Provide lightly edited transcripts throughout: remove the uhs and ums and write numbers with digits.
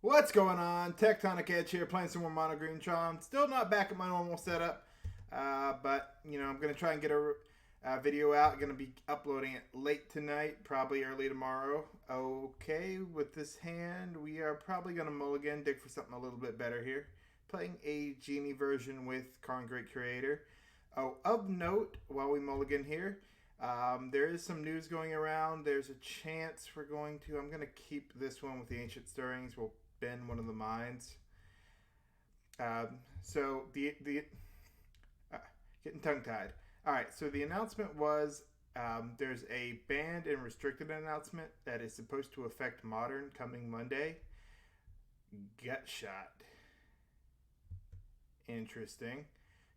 What's going on? Tectonic Edge here, playing some more Mono Green Tron. Still not back at my normal setup, but I'm gonna try and get a video out. Gonna be uploading it late tonight, probably early tomorrow. Okay, with this hand, we are probably gonna mulligan, dig for something a little bit better here. Playing a Genie version with Karn Great Creator. Oh, of note, while we mulligan here, there is some news going around. There's a chance we're going to. I'm gonna keep this one with the Ancient Stirrings. We'll bend one of the mines. So the getting tongue tied. All right. So the announcement was there's a banned and restricted announcement that is supposed to affect Modern coming Monday. Gut shot. Interesting.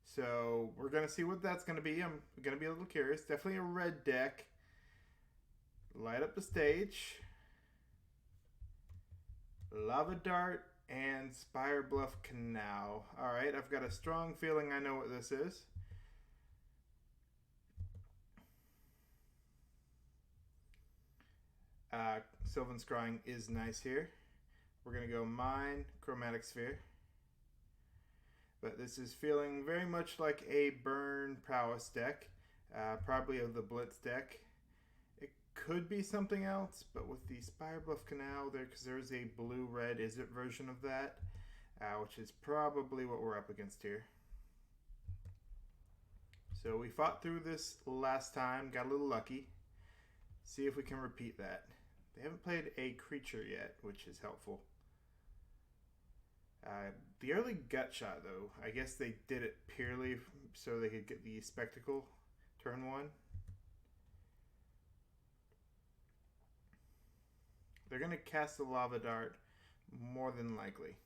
So we're gonna see what that's gonna be. I'm gonna be a little curious. Definitely a red deck. Light up the stage. Lava Dart and Spire Bluff Canal. Alright, I've got a strong feeling I know what this is. Sylvan Scrying is nice here. We're going to go Mine, Chromatic Sphere. But this is feeling very much like a Burn Prowess deck. Probably of the Blitz deck. Could be something else, but with the Spire Bluff Canal there, because there's a blue-red Izzet version of that, which is probably what we're up against here. So we fought through this last time, got a little lucky. See if we can repeat that. They haven't played a creature yet, which is helpful. The early gut shot, though, I guess they did it purely so they could get the Spectacle turn one. They're going to cast the Lava Dart more than likely.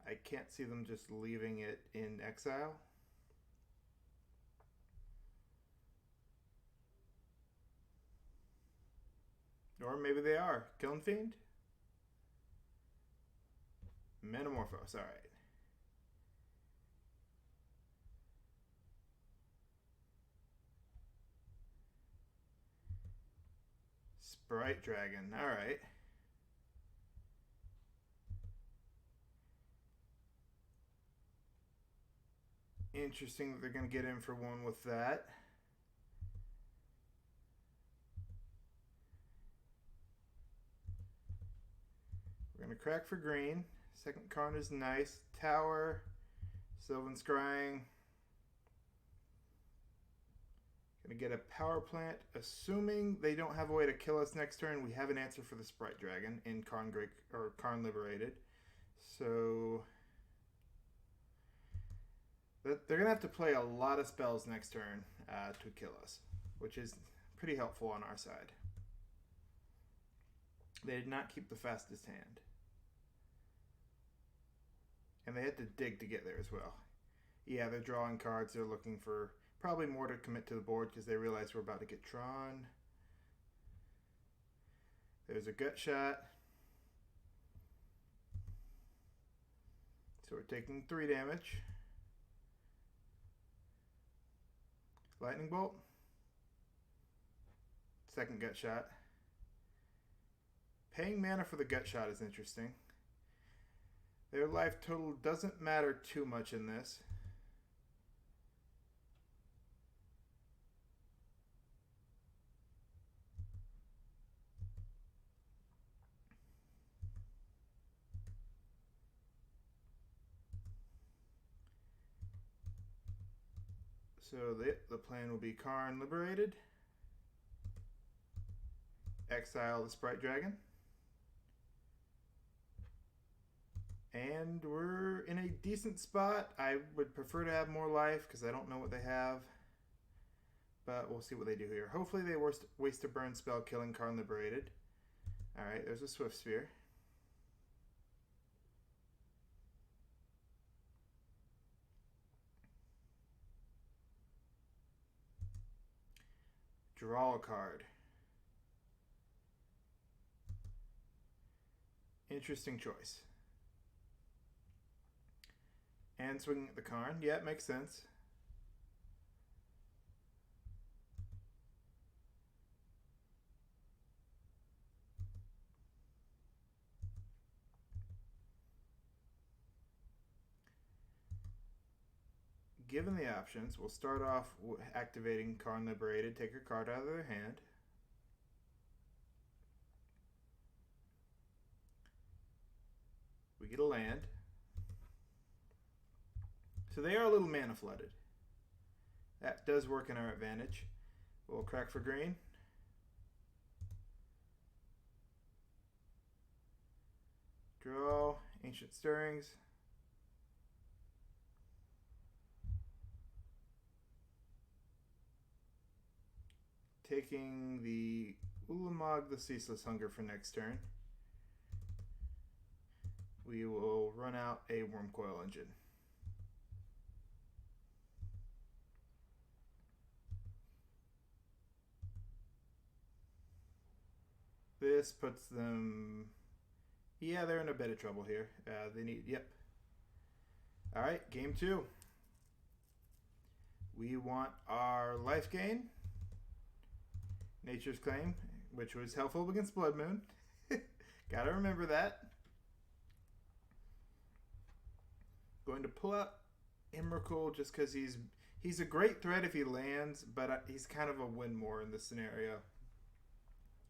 I can't see them just leaving it in exile. Or maybe they are. Kiln Fiend? Metamorphose, alright. Sprite Dragon, alright. Interesting that they're going to get in for one with that. We're going to crack for green. Second card is nice. Tower, Sylvan Scrying. Gonna get a power plant. Assuming they don't have a way to kill us next turn, we have an answer for the Sprite Dragon in Karn Great or Karn Liberated. So they're gonna have to play a lot of spells next turn to kill us, which is pretty helpful on our side. They did not keep the fastest hand. And they had to dig to get there as well. Yeah, they're drawing cards. They're looking for probably more to commit to the board because they realize we're about to get Tron. There's a gut shot. So we're taking 3 damage. Lightning Bolt. Second gut shot. Paying mana for the gut shot is interesting. Their life total doesn't matter too much in this. So the plan will be Karn Liberated. Exile the Sprite Dragon. And we're in a decent spot. I would prefer to have more life because I don't know what they have. But we'll see what they do here. Hopefully they waste a burn spell killing Karn Liberated. Alright, there's a Swift Sphere. Draw a card. Interesting choice. And swinging at the Karn. Yeah, it makes sense. given the options, we'll start off activating Karn Liberated. Take a card out of their hand. We get a land. So they are a little mana flooded. That does work in our advantage. We'll crack for green. Draw Ancient Stirrings. Taking the Ulamog the Ceaseless Hunger for next turn. We will run out a Wormcoil Engine. This puts them... Yeah, they're in a bit of trouble here. They need... Yep. Alright, game 2. We want our life gain. Nature's Claim, which was helpful against Blood Moon. Gotta remember that. Going to pull out Emrakul just because he's a great threat if he lands, but he's kind of a win more in this scenario.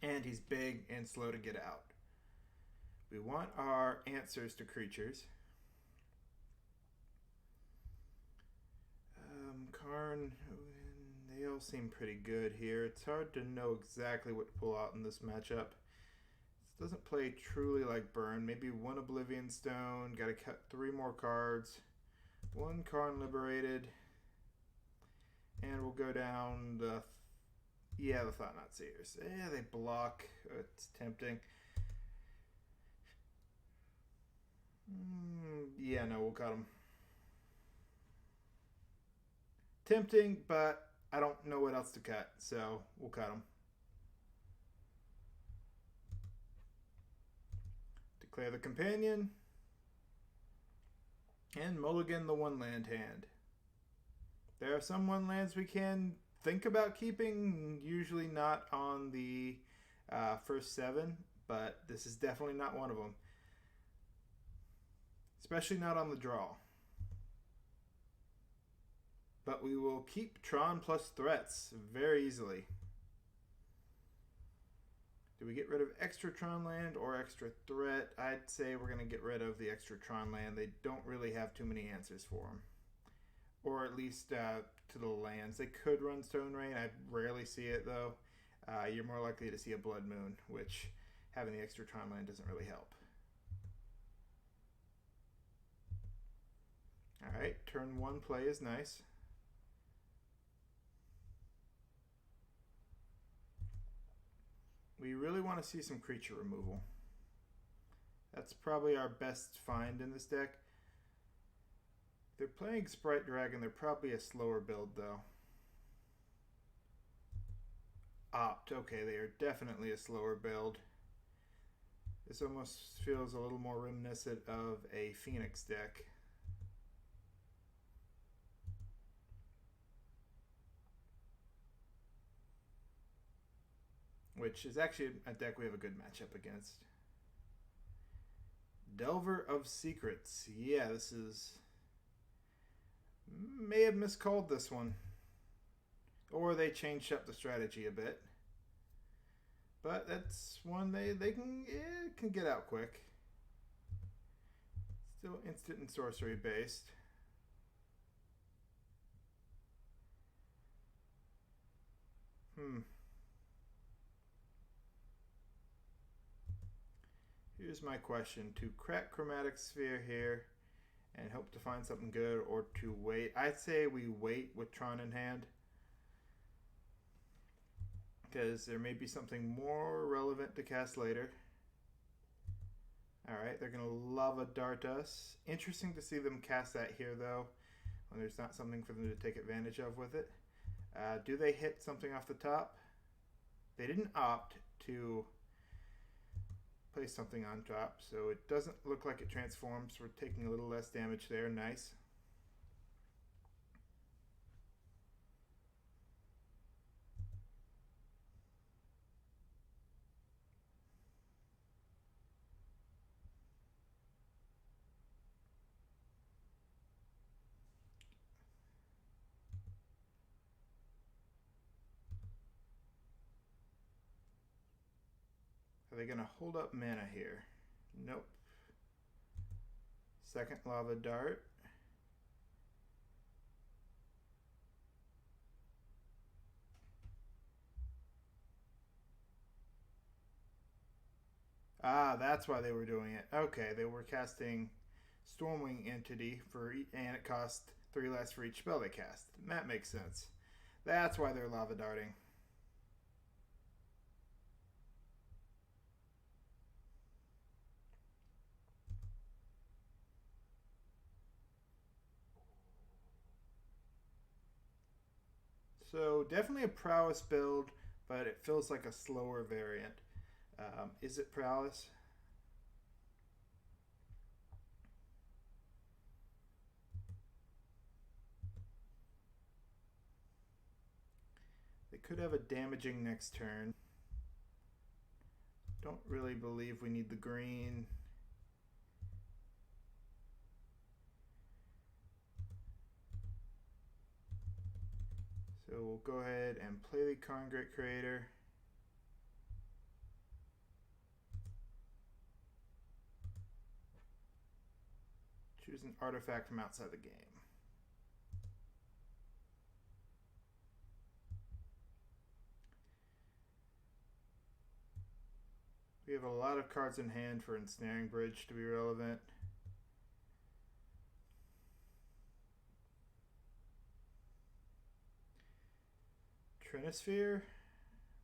And he's big and slow to get out. We want our answers to creatures. Karn, they all seem pretty good here. It's hard to know exactly what to pull out in this matchup. This doesn't play truly like Burn. Maybe one Oblivion Stone. Got to cut 3 more cards. 1 Karn Liberated. And we'll go down the... Yeah, the Thought-Knot Seers. Yeah, they block. It's tempting. Yeah, no, we'll cut them. Tempting, but I don't know what else to cut, so we'll cut them. Declare the Companion. And mulligan the 1 land hand. There are some 1 lands we can think about keeping, usually not on the first 7, but this is definitely not one of them. Especially not on the draw. But we will keep Tron plus threats very easily. Do we get rid of extra Tron land or extra threat? I'd say we're going to get rid of the extra Tron land. They don't really have too many answers for them. Or at least to the lands. They could run Stone Rain. I rarely see it though. You're more likely to see a Blood Moon, which having the extra Tron land doesn't really help. Alright, turn 1 play is nice. We really want to see some creature removal. That's probably our best find in this deck. If they're playing Sprite Dragon, they're probably a slower build though. Opt, okay, they are definitely a slower build. This almost feels a little more reminiscent of a Phoenix deck. Which is actually a deck we have a good matchup against. Delver of Secrets. Yeah, this is... May have miscalled this one. Or they changed up the strategy a bit. But that's one they can get out quick. Still instant and sorcery based. Here's my question. To crack Chromatic Sphere here and hope to find something good, or to wait. I'd say we wait with Tron in hand. Because there may be something more relevant to cast later. Alright, they're going to Lava Dart us. Interesting to see them cast that here though, when there's not something for them to take advantage of with it. Do they hit something off the top? They didn't opt to place something on top, so it doesn't look like it transforms. We're taking a little less damage there. Nice. Are they going to hold up mana here? Nope. Second Lava Dart. Ah, that's why they were doing it. Okay, they were casting Stormwing Entity and it cost 3 less for each spell they cast. That makes sense. That's why they're Lava Darting. So definitely a prowess build, but it feels like a slower variant. Izzet Prowess? They could have a damaging next turn. Don't really believe we need the green. So we'll go ahead and play the Karn Great Creator. Choose an artifact from outside the game. We have a lot of cards in hand for Ensnaring Bridge to be relevant. Trinisphere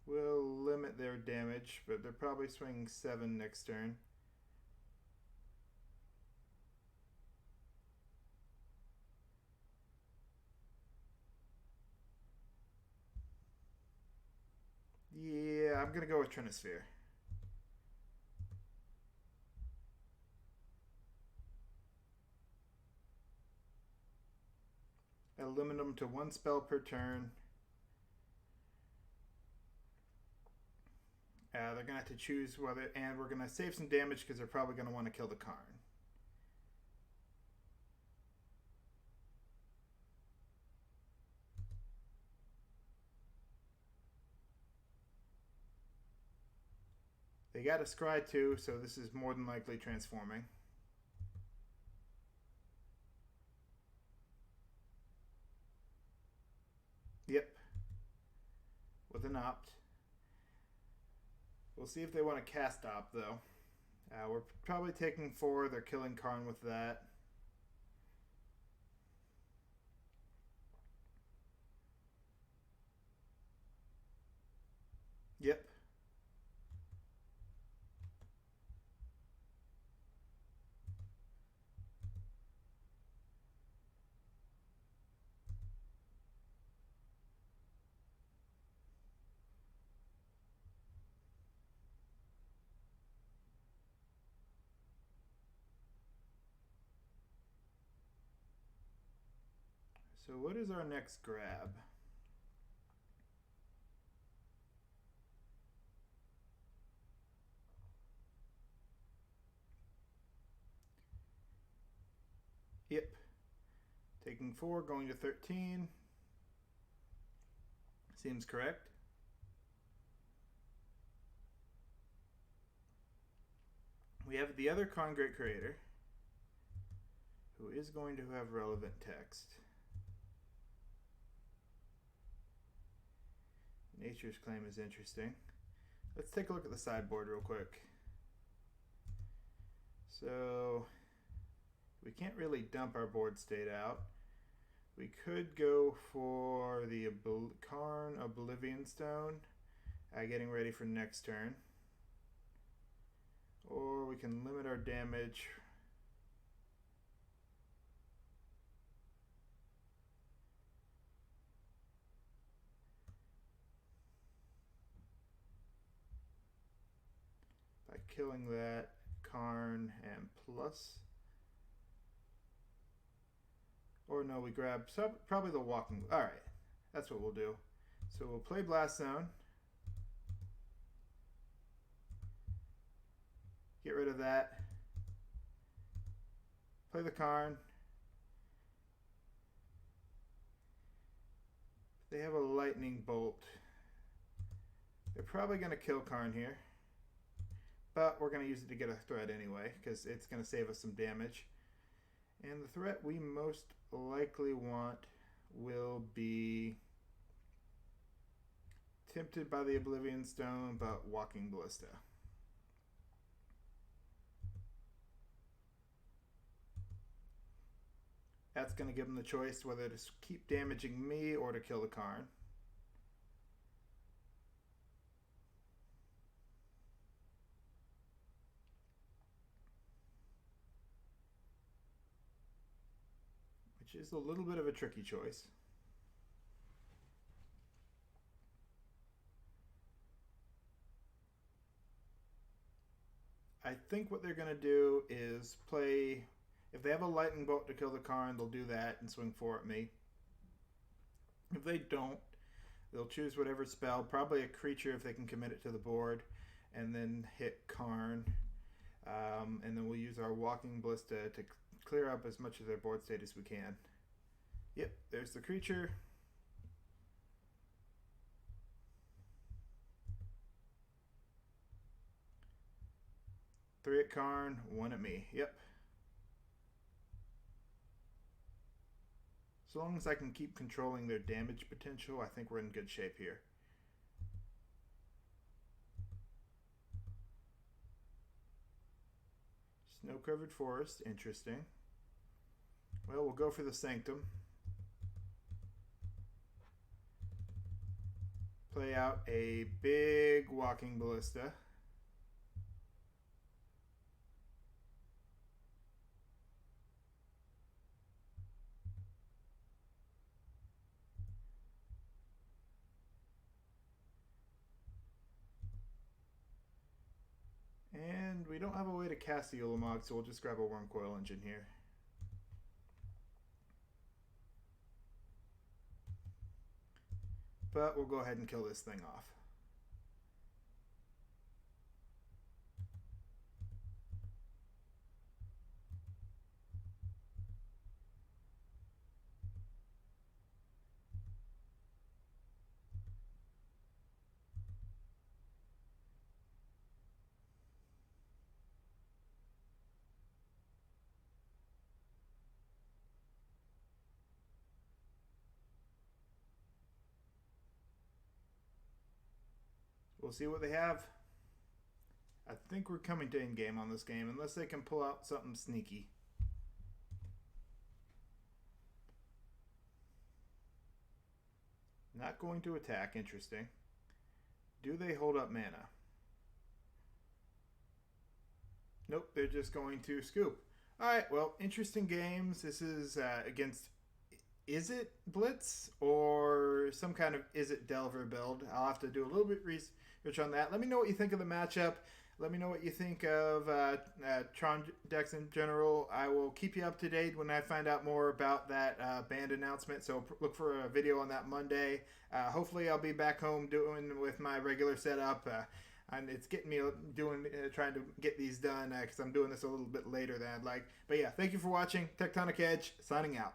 will limit their damage, but they're probably swinging 7 next turn. Yeah, I'm going to go with Trinisphere. I'll limit them to 1 spell per turn. They're going to have to choose whether, and we're going to save some damage because they're probably going to want to kill the Karn. They got a Scry too, so this is more than likely transforming. Yep. With an opt. We'll see if they want to cast opt though. We're probably taking 4. They're killing Karn with that. Yep. So what is our next grab? Yep. Taking 4, going to 13. Seems correct. We have the other Karn Great Creator, who is going to have relevant text. Nature's Claim is interesting. Let's take a look at the sideboard real quick. So we can't really dump our board state out. We could go for the Karn Oblivion Stone, getting ready for next turn. Or we can limit our damage. By killing that Karn and plus. Or no, we grab probably the Walking. All right, that's what we'll do. So we'll play Blast Zone. Get rid of that. Play the Karn. They have a Lightning Bolt. They're probably going to kill Karn here. but we're going to use it to get a threat anyway because it's going to save us some damage. And the threat we most likely want will be Tempted by the Oblivion Stone, but Walking Ballista. That's going to give them the choice whether to keep damaging me or to kill the Karn. Which is a little bit of a tricky choice. I think what they're going to do is play... If they have a lightning bolt to kill the Karn, they'll do that and swing 4 at me. If they don't, they'll choose whatever spell, probably a creature if they can commit it to the board, and then hit Karn. And then we'll use our Walking Ballista to clear up as much of their board state as we can. Yep, there's the creature. Three at Karn, 1 at me. Yep. So long as I can keep controlling their damage potential, I think we're in good shape here. Snow-covered forest, interesting. Well, we'll go for the Sanctum. Play out a big Walking Ballista. And we don't have a way to cast the Ulamog, so we'll just grab a Wormcoil Engine here. But we'll go ahead and kill this thing off. We'll see what they have. I think we're coming to in-game on this game, unless they can pull out something sneaky. Not going to attack, interesting. Do they hold up mana? Nope, they're just going to scoop. Alright, well, interesting games. This is against Izzet Blitz or some kind of Izzet Delver build. I'll have to do a little bit research on that. Let me know what you think of the matchup. Let me know what you think of Tron decks in general. I will keep you up to date when I find out more about that band announcement. So look for a video on that Monday. Hopefully I'll be back home doing with my regular setup. And it's getting me trying to get these done because I'm doing this a little bit later than I'd like. But yeah, thank you for watching. Tectonic Edge, signing out.